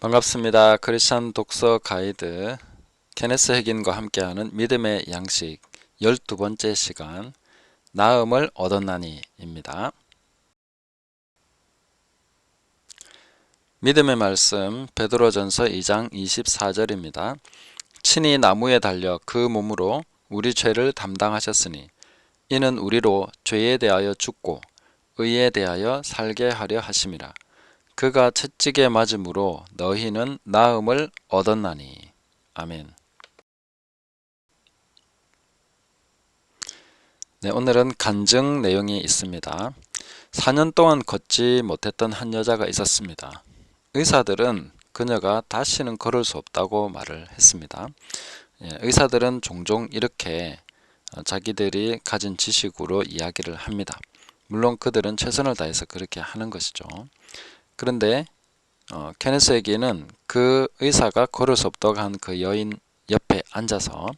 반갑습니다. 크리스천 독서 가이드 케네스 핵인과 함께하는 믿음의 양식 12번째 시간 나음을 얻었나니입니다. 믿음의 말씀 베드로전서 2장 24절입니다. 친히 나무에 달려 그 몸으로 우리 죄를 담당하셨으니 이는 우리로 죄에 대하여 죽고 의에 대하여 살게 하려 하심이라. 그가 채찍에 맞음으로 너희는 나음을 얻었나니. 아멘. 네, 오늘은 간증 내용이 있습니다. 4년 동안 걷지 못했던 한 여자가 있었습니다. 의사들은 그녀가 다시는 걸을 수 없다고 말을 했습니다. 의사들은 종종 이렇게 자기들이 가진 지식으로 이야기를 합니다. 물론 그들은 최선을 다해서 그렇게 하는 것이죠. 그런데 케네스에게는 그 의사가 걸을 수 없다고 한 그 여인 옆에 앉아서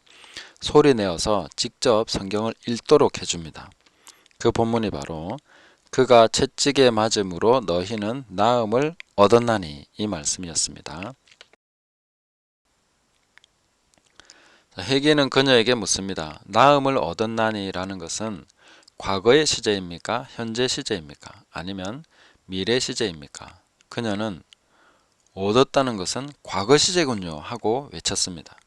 소리 내어서 직접 성경을 읽도록 해줍니다. 그 본문이 바로 그가 채찍에 맞음으로 너희는 나음을 얻었나니 이 말씀이었습니다. 회개는 그녀에게 묻습니다. 나음을 얻었나니 라는 것은 과거의 시제입니까? 현재 시제입니까? 아니면 미래 시제입니까? 그녀는 얻었다는 것은 과거 시제군요 하고 외쳤습니다.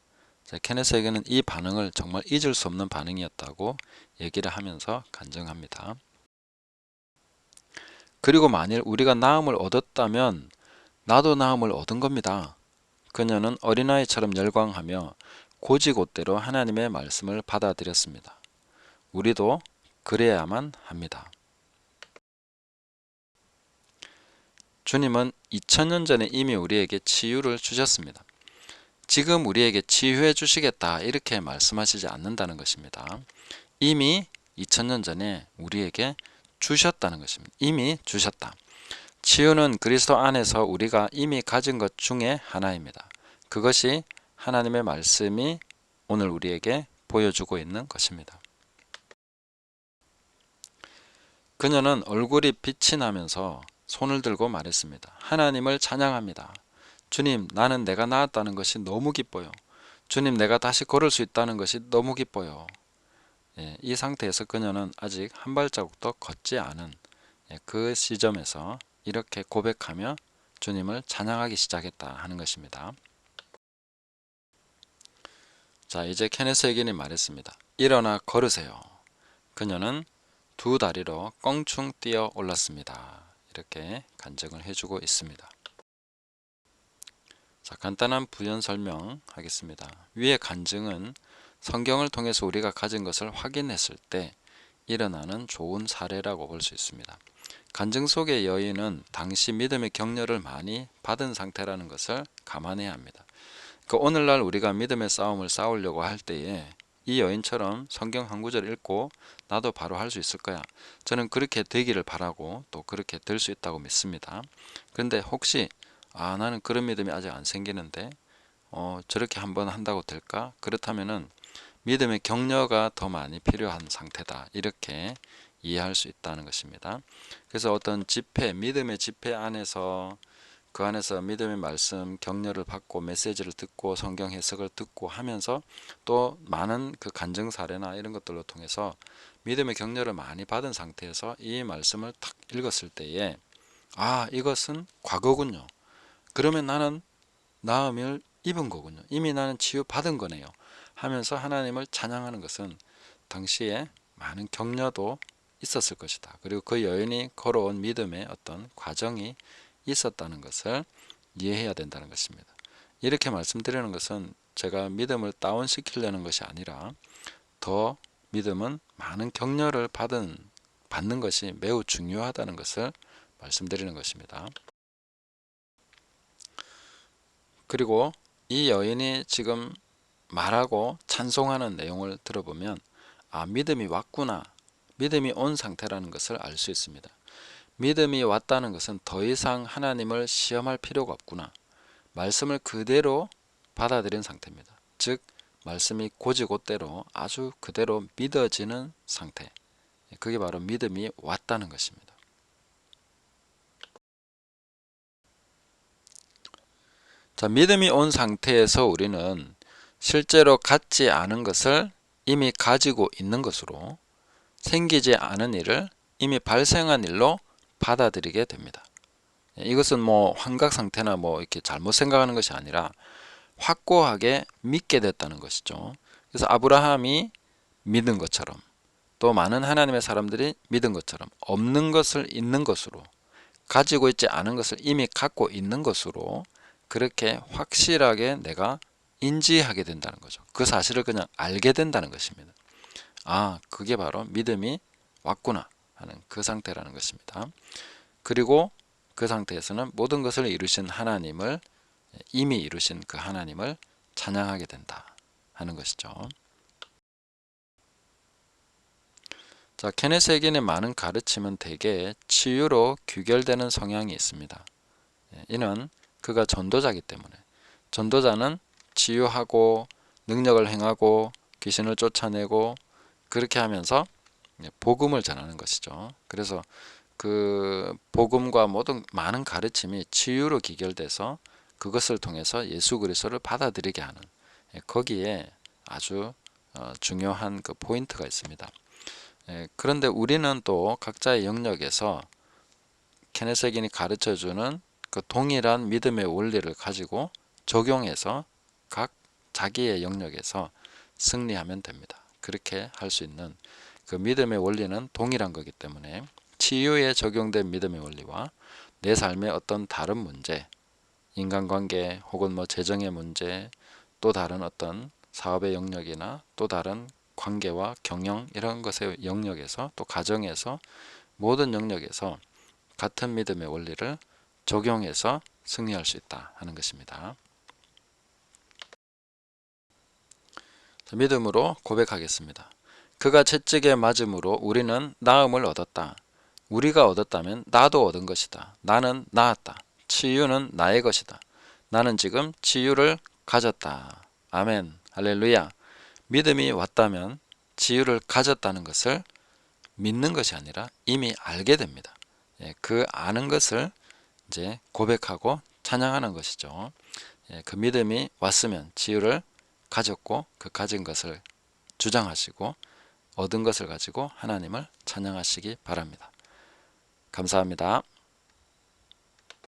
케네스에게는 이 반응을 정말 잊을 수 없는 반응이었다고 얘기를 하면서 간증합니다. 그리고 만일 우리가 나음을 얻었다면 나도 나음을 얻은 겁니다. 그녀는 어린아이처럼 열광하며 곧이곧대로 하나님의 말씀을 받아들였습니다. 우리도 그래야만 합니다. 주님은 2000년 전에 이미 우리에게 치유를 주셨습니다. 지금 우리에게 치유해 주시겠다 이렇게 말씀하시지 않는다는 것입니다. 이미 2000년 전에 우리에게 주셨다는 것입니다. 이미 주셨다. 치유는 그리스도 안에서 우리가 이미 가진 것 중에 하나입니다. 그것이 하나님의 말씀이 오늘 우리에게 보여주고 있는 것입니다. 그녀는 얼굴이 빛이 나면서 손을 들고 말했습니다. 하나님을 찬양합니다. 주님, 나는 내가 나았다는 것이 너무 기뻐요. 주님, 내가 다시 걸을 수 있다는 것이 너무 기뻐요. 이 상태에서 그녀는 아직 한 발자국도 걷지 않은 그 시점에서 이렇게 고백하며 주님을 찬양하기 시작했다 하는 것입니다. 자, 이제 케네스 에겐이 말했습니다. 일어나 걸으세요. 그녀는 두 다리로 껑충 뛰어 올랐습니다. 이렇게 간증을 해주고 있습니다. 자, 간단한 부연 설명하겠습니다. 위의 간증은 성경을 통해서 우리가 가진 것을 확인했을 때 일어나는 좋은 사례라고 볼 수 있습니다. 간증 속의 여인은 당시 믿음의 격려를 많이 받은 상태라는 것을 감안해야 합니다. 오늘날 우리가 믿음의 싸움을 싸우려고 할 때에 이 여인처럼 성경 한 구절 읽고 나도 바로 할 수 있을 거야. 저는 그렇게 되기를 바라고 또 그렇게 될 수 있다고 믿습니다. 그런데 혹시 나는 그런 믿음이 아직 안 생기는데 저렇게 한번 한다고 될까? 그렇다면은 믿음의 격려가 더 많이 필요한 상태다. 이렇게 이해할 수 있다는 것입니다. 그래서 어떤 집회, 믿음의 집회 안에서 그 안에서 믿음의 말씀 격려를 받고 메시지를 듣고 성경 해석을 듣고 하면서 또 많은 그 간증 사례나 이런 것들로 통해서 믿음의 격려를 많이 받은 상태에서 이 말씀을 탁 읽었을 때에 이것은 과거군요. 그러면 나는 나음을 입은 거군요. 이미 나는 치유 받은 거네요. 하면서 하나님을 찬양하는 것은 당시에 많은 격려도 있었을 것이다. 그리고 그 여인이 걸어온 믿음의 어떤 과정이 있었다는 것을 이해해야 된다는 것입니다. 이렇게 말씀드리는 것은 제가 믿음을 다운시키려는 것이 아니라 더 믿음은 많은 격려를 받는 것이 매우 중요하다는 것을 말씀드리는 것입니다. 그리고 이 여인이 지금 말하고 찬송하는 내용을 들어보면 믿음이 왔구나. 믿음이 온 상태라는 것을 알 수 있습니다. 믿음이 왔다는 것은 더 이상 하나님을 시험할 필요가 없구나. 말씀을 그대로 받아들인 상태입니다. 즉 말씀이 곧이곧대로 아주 그대로 믿어지는 상태. 그게 바로 믿음이 왔다는 것입니다. 자, 믿음이 온 상태에서 우리는 실제로 갖지 않은 것을 이미 가지고 있는 것으로 생기지 않은 일을 이미 발생한 일로 받아들이게 됩니다. 이것은 뭐 환각 상태나 뭐 이렇게 잘못 생각하는 것이 아니라 확고하게 믿게 됐다는 것이죠. 그래서 아브라함이 믿은 것처럼 또 많은 하나님의 사람들이 믿은 것처럼 없는 것을 있는 것으로 가지고 있지 않은 것을 이미 갖고 있는 것으로 그렇게 확실하게 내가 인지하게 된다는 거죠. 그 사실을 그냥 알게 된다는 것입니다. 아, 그게 바로 믿음이 왔구나 하는 그 상태라는 것입니다. 그리고 그 상태에서는 모든 것을 이루신 하나님을 이미 이루신 그 하나님을 찬양하게 된다 하는 것이죠. 자, 케네스 해긴의 많은 가르침은 대개 치유로 귀결되는 성향이 있습니다. 이는 그가 전도자이기 때문에 전도자는 치유하고 능력을 행하고 귀신을 쫓아내고 그렇게 하면서 복음을 전하는 것이죠. 그래서 그 복음과 모든 많은 가르침이 치유로 귀결돼서 그것을 통해서 예수 그리스도를 받아들이게 하는 거기에 아주 중요한 그 포인트가 있습니다. 그런데 우리는 또 각자의 영역에서 케네스 해긴이 가르쳐주는 그 동일한 믿음의 원리를 가지고 적용해서 각 자기의 영역에서 승리하면 됩니다. 그렇게 할 수 있는 그 믿음의 원리는 동일한 거기 때문에 치유에 적용된 믿음의 원리와 내 삶의 어떤 다른 문제, 인간관계 혹은 뭐 재정의 문제, 또 다른 어떤 사업의 영역이나 또 다른 관계와 경영 이런 것의 영역에서 또 가정에서 모든 영역에서 같은 믿음의 원리를 적용해서 승리할 수 있다 하는 것입니다. 믿음으로 고백하겠습니다. 그가 채찍에 맞음으로 우리는 나음을 얻었다. 우리가 얻었다면 나도 얻은 것이다. 나는 나았다. 치유는 나의 것이다. 나는 지금 치유를 가졌다. 아멘. 할렐루야. 믿음이 왔다면 치유를 가졌다는 것을 믿는 것이 아니라 이미 알게 됩니다. 그 아는 것을 이제 고백하고 찬양하는 것이죠. 그 믿음이 왔으면 치유를 가졌고 그 가진 것을 주장하시고 얻은 것을 가지고 하나님을 찬양하시기 바랍니다. 감사합니다.